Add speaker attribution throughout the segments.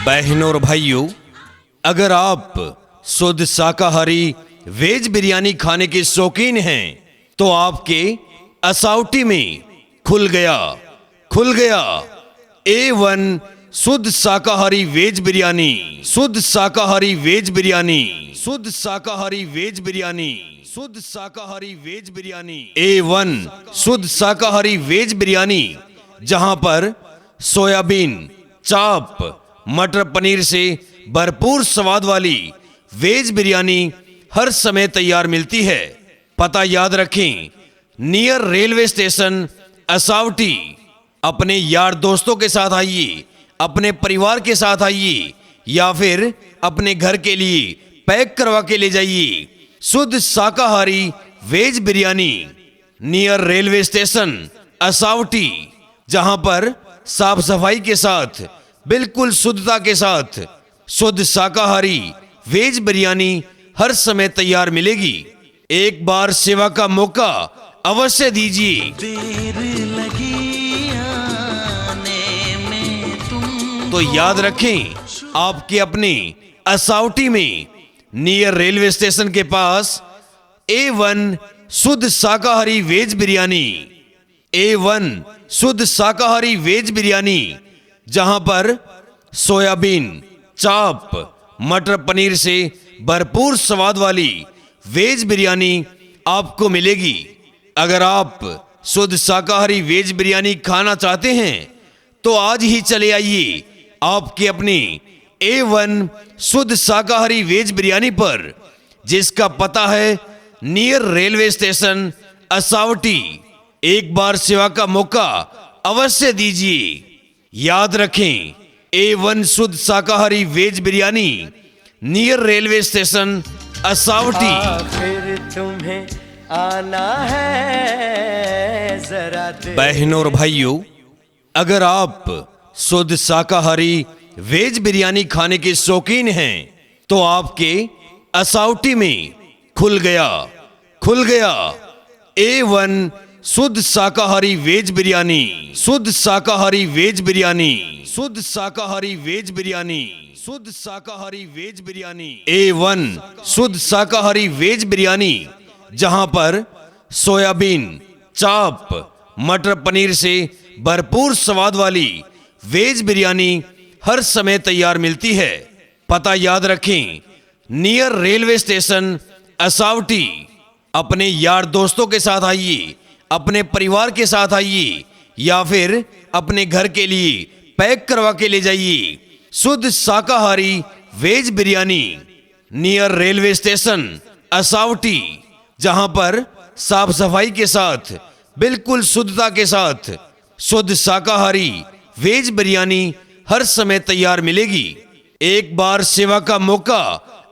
Speaker 1: बहनों और भाइयों, अगर आप शुद्ध शाकाहारी वेज बिरयानी खाने के शौकीन हैं तो आपके असौटी में खुल गया A1 शुद्ध शाकाहारी वेज बिरयानी, शुद्ध शाकाहारी वेज बिरयानी, शुद्ध शाकाहारी वेज बिरयानी, शुद्ध शाकाहारी वेज बिरयानी। A1 शुद्ध शाकाहारी वेज बिरयानी, जहां पर सोयाबीन, चाप, मटर पनीर से भरपूर स्वाद वाली वेज बिरयानी हर समय तैयार मिलती है। पता याद रखें, नियर रेलवे स्टेशन असौटी। अपने यार दोस्तों के साथ आइए, अपने परिवार के साथ आइए, या फिर अपने घर के लिए पैक करवा के ले जाइए। शुद्ध शाकाहारी veg biryani, near railway station Asauti, जहां पर साफ सफाई के साथ, बिल्कुल शुद्धता के साथ शुद्ध शाकाहारी वेज बिरयानी हर समय तैयार मिलेगी। एक बार सेवा का मौका अवश्य दीजिए।
Speaker 2: देर लगी आने में तुम
Speaker 1: तो याद रखें, आपके अपने असौटी में नियर रेलवे स्टेशन के पास A1 शुद्ध शाकाहारी वेज बिरयानी, A1 शुद्ध शाकाहारी वेज बिरयानी, जहां पर सोयाबीन, चाप, मटर पनीर से भरपूर स्वाद वाली वेज बिरयानी आपको मिलेगी। अगर आप शुद्ध शाकाहारी वेज बिरयानी खाना चाहते हैं तो आज ही चले आइए आपके अपने A1 शुद्ध शाकाहारी वेज बिरयानी पर, जिसका पता है नियर रेलवे स्टेशन असौटी। एक बार सेवा का मौका अवश्य दीजिए। याद रखें, A1 शुद्ध शाकाहारी veg biryani, near railway station Asauti.
Speaker 2: फिर तुम्हें आना है जरा देर।
Speaker 1: बहनों और भाइयों, अगर आप शुद्ध शाकाहारी वेज बिरयानी खाने के शौकीन हैं तो आपके असौटी में खुल गया A1 शुद्ध शाकाहारी वेज बिरयानी, शुद्ध शाकाहारी वेज बिरयानी, शुद्ध शाकाहारी वेज बिरयानी, शुद्ध शाकाहारी वेज बिरयानी। A1 शुद्ध शाकाहारी वेज बिरयानी, जहां पर सोयाबीन, चाप, मटर पनीर से भरपूर स्वाद वाली वेज बिरयानी हर समय तैयार मिलती है। पता याद रखें, नियर रेलवे स्टेशन असौटी। अपने यार दोस्तों के साथ आइए, अपने परिवार के साथ आइए, या फिर अपने घर के लिए पैक करवा के ले जाइए। शुद्ध शाकाहारी veg biryani, near railway station Asauti, जहां पर साफ सफाई के साथ, बिल्कुल शुद्धता के साथ शुद्ध शाकाहारी वेज बिरयानी हर समय तैयार मिलेगी। एक बार सेवा का मौका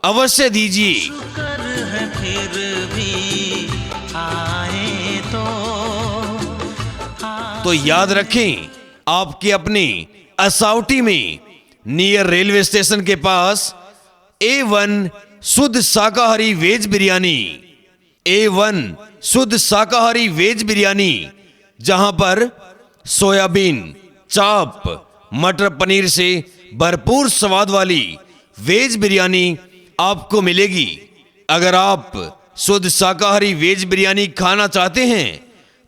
Speaker 1: अवश्य दीजिए।
Speaker 2: शुक्र है फिर भी आए
Speaker 1: तो याद रखें, आपके अपने असौटी में नियर रेलवे स्टेशन के पास A1 शुद्ध शाकाहारी वेज बिरयानी, A1 शुद्ध शाकाहारी वेज बिरयानी, जहां पर सोयाबीन, चाप, मटर पनीर से भरपूर स्वाद वाली वेज बिरयानी आपको मिलेगी। अगर आप शुद्ध शाकाहारी वेज बिरयानी खाना चाहते हैं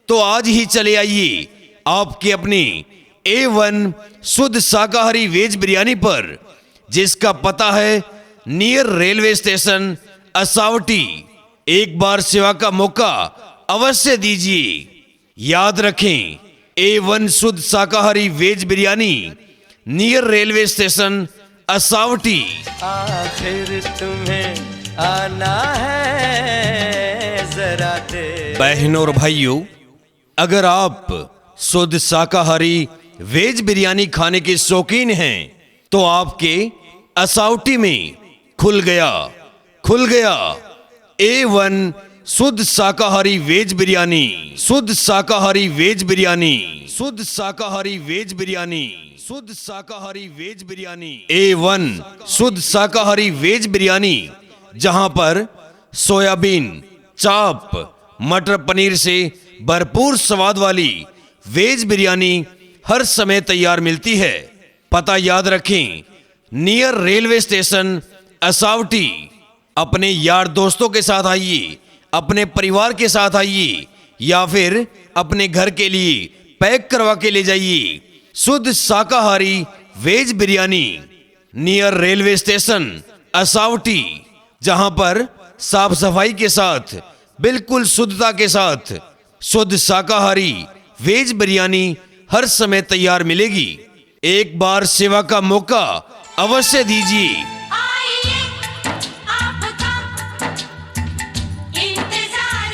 Speaker 1: तो आज ही चले आइए आपके अपने A1 शुद्ध शाकाहारी वेज बिरयानी पर, जिसका पता है नियर रेलवे स्टेशन असौटी। एक बार सेवा का मौका अवश्य दीजिए। याद रखें, A1 शुद्ध शाकाहारी veg biryani, near railway station Asauti.
Speaker 2: आखिर तुम्हें आना है जरा देर।
Speaker 1: बहनों और भाइयों, अगर आप शुद्ध शाकाहारी वेज बिरयानी खाने के शौकीन हैं तो आपके असौटी में खुल गया A1 शुद्ध शाकाहारी वेज बिरयानी, शुद्ध शाकाहारी वेज बिरयानी, शुद्ध शाकाहारी वेज बिरयानी, शुद्ध शाकाहारी वेज बिरयानी। A1 शुद्ध शाकाहारी वेज बिरयानी, जहां पर सोयाबीन, चाप, मटर पनीर से भरपूर स्वाद वाली वेज बिरयानी हर समय तैयार मिलती है। पता याद रखें, नियर रेलवे स्टेशन असावटी। अपने यार दोस्तों के साथ आइए, अपने परिवार के साथ आइए, या फिर अपने घर के लिए पैक करवा के ले जाइए शुद्ध शाकाहारी veg biryani near railway station Asawati, जहां पर साफ सफाई के साथ, बिल्कुल शुद्धता के साथ शुद्ध शाकाहारी वेज बिरयानी हर समय तैयार मिलेगी। एक बार सेवा का मौका अवश्य दीजिए।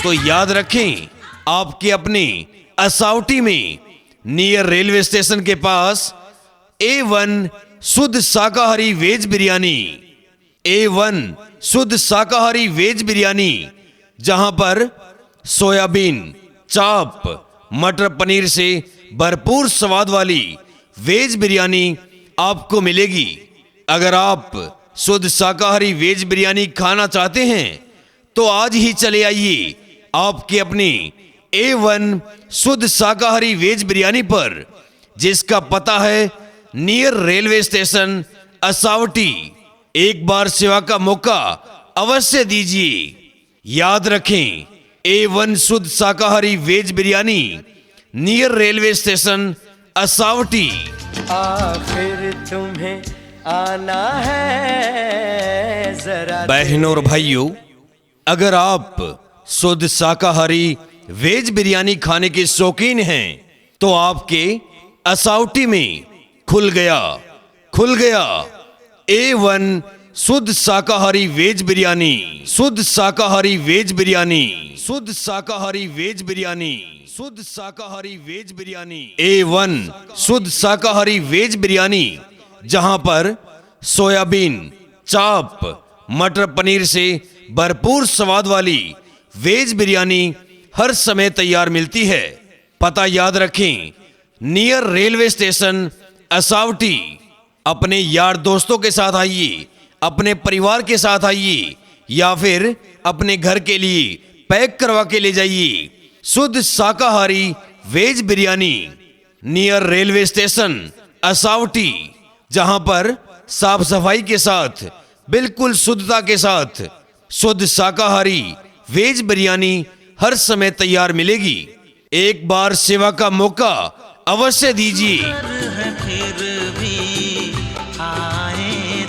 Speaker 1: तो याद रखें, आपके अपने असावटी में नियर रेलवे स्टेशन के पास A1 शुद्ध शाकाहारी वेज बिरयानी, A1 शुद्ध शाकाहारी वेज बिरयानी, जहां पर सोयाबीन, चाप, मटर पनीर से भरपूर स्वाद वाली वेज बिरयानी आपको मिलेगी। अगर आप शुद्ध शाकाहारी वेज बिरयानी खाना चाहते हैं तो आज ही चले आइए आपके अपने A1 शुद्ध शाकाहारी वेज बिरयानी पर, जिसका पता है नियर रेलवे स्टेशन असावटी। एक बार सेवा का मौका अवश्य दीजिए। याद रखें, A1 शुद्ध शाकाहारी veg biryani near railway station Asawati.
Speaker 2: आखिर तुम्हें आना है जरा।
Speaker 1: बहनों और भाइयों, अगर आप शुद्ध शाकाहारी वेज बिरयानी खाने के शौकीन हैं तो आपके असावटी में खुल गया A1 शुद्ध शाकाहारी वेज बिरयानी, शुद्ध शाकाहारी वेज बिरयानी, शुद्ध शाकाहारी वेज बिरयानी, शुद्ध शाकाहारी वेज बिरयानी, A1 शुद्ध शाकाहारी वेज बिरयानी, जहां पर सोयाबीन, चाप, मटर पनीर से भरपूर स्वाद वाली वेज बिरयानी हर समय तैयार मिलती है। पता याद रखें, नियर रेलवे स्टेशन असावटी। अपने यार दोस्तों के साथ आइए, अपने परिवार के साथ आइए, या फिर अपने घर के लिए पैक करवा के ले जाइए शुद्ध शाकाहारी veg biryani near railway station Asawati, जहां पर साफ सफाई के साथ, बिल्कुल शुद्धता के साथ शुद्ध शाकाहारी वेज बिरयानी हर समय तैयार मिलेगी। एक बार सेवा का मौका अवश्य दीजिए।
Speaker 2: फिर भी आए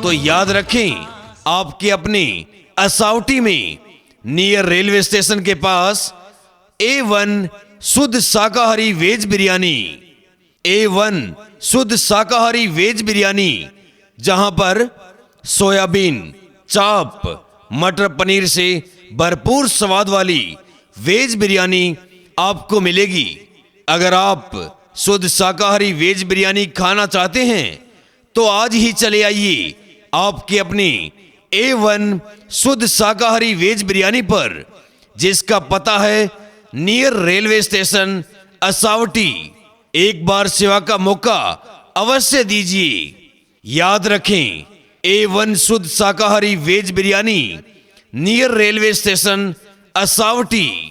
Speaker 1: तो याद रखें, आपके अपने असावटी में नियर रेलवे स्टेशन के पास A1 शुद्ध शाकाहारी वेज बिरयानी, A1 शुद्ध शाकाहारी वेज बिरयानी, जहां पर सोयाबीन, चाप, मटर पनीर से भरपूर स्वाद वाली वेज बिरयानी आपको मिलेगी। अगर आप शुद्ध शाकाहारी वेज बिरयानी खाना चाहते हैं तो आज ही चले आइए आपके अपने A1 शुद्ध शाकाहारी वेज बिरयानी पर, जिसका पता है नियर रेलवे स्टेशन असावटी। एक बार सेवा का मौका अवश्य दीजिए। याद रखें, A1 शुद्ध शाकाहारी veg biryani near railway station असावटी।